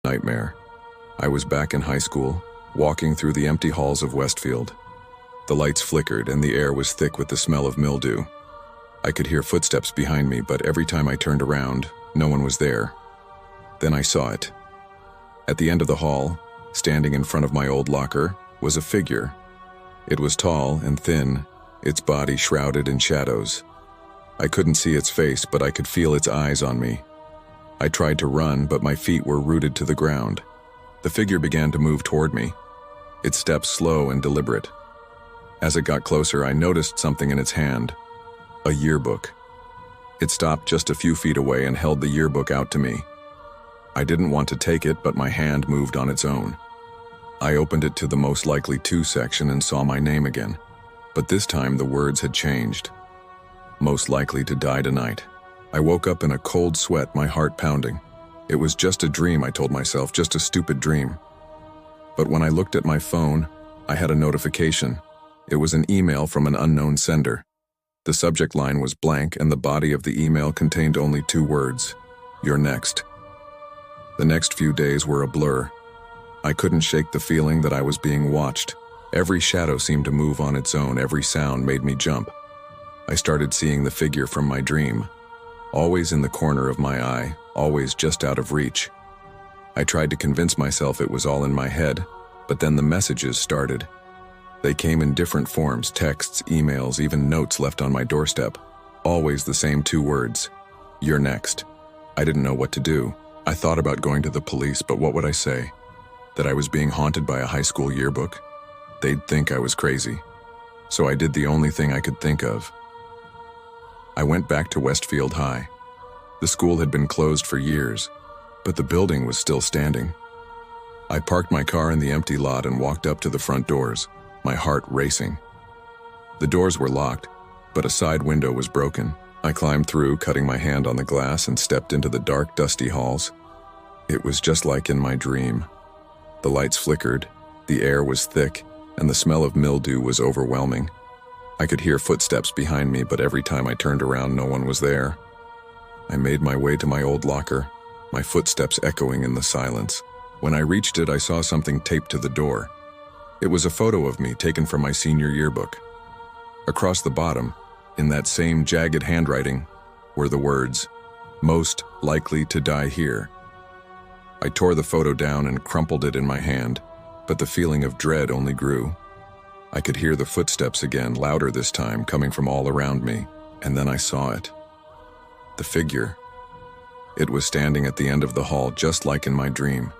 Nightmare. I was back in high school, walking through the empty halls of Westfield. The lights flickered and the air was thick with the smell of mildew. I could hear footsteps behind me, but every time I turned around, no one was there. Then I saw it. At the end of the hall, standing in front of my old locker, was a figure. It was tall and thin, its body shrouded in shadows. I couldn't see its face, but I could feel its eyes on me. I tried to run, but my feet were rooted to the ground. The figure began to move toward me, its steps slow and deliberate. As it got closer, I noticed something in its hand, a yearbook. It stopped just a few feet away and held the yearbook out to me. I didn't want to take it, but my hand moved on its own. I opened it to the most likely to section and saw my name again, but this time the words had changed. Most likely to die tonight. I woke up in a cold sweat, my heart pounding. It was just a dream, I told myself, just a stupid dream. But when I looked at my phone, I had a notification. It was an email from an unknown sender. The subject line was blank and the body of the email contained only 2 words: "You're next." The next few days were a blur. I couldn't shake the feeling that I was being watched. Every shadow seemed to move on its own, every sound made me jump. I started seeing the figure from my dream, always in the corner of my eye, always just out of reach. I tried to convince myself it was all in my head, but then the messages started. They came in different forms: texts, emails, even notes left on my doorstep. Always the same 2 words: "You're next." I didn't know what to do. I thought about going to the police, but what would I say? That I was being haunted by a high school yearbook? They'd think I was crazy. So I did the only thing I could think of. I went back to Westfield High. The school had been closed for years, but the building was still standing. I parked my car in the empty lot and walked up to the front doors, my heart racing. The doors were locked, but a side window was broken. I climbed through, cutting my hand on the glass, and stepped into the dark, dusty halls. It was just like in my dream. The lights flickered, the air was thick, and the smell of mildew was overwhelming. I could hear footsteps behind me, but every time I turned around, no one was there. I made my way to my old locker, my footsteps echoing in the silence. When I reached it, I saw something taped to the door. It was a photo of me taken from my senior yearbook. Across the bottom, in that same jagged handwriting, were the words, "Most likely to die here." I tore the photo down and crumpled it in my hand, but the feeling of dread only grew. I could hear the footsteps again, louder this time, coming from all around me, and then I saw it. The figure. It was standing at the end of the hall, just like in my dream.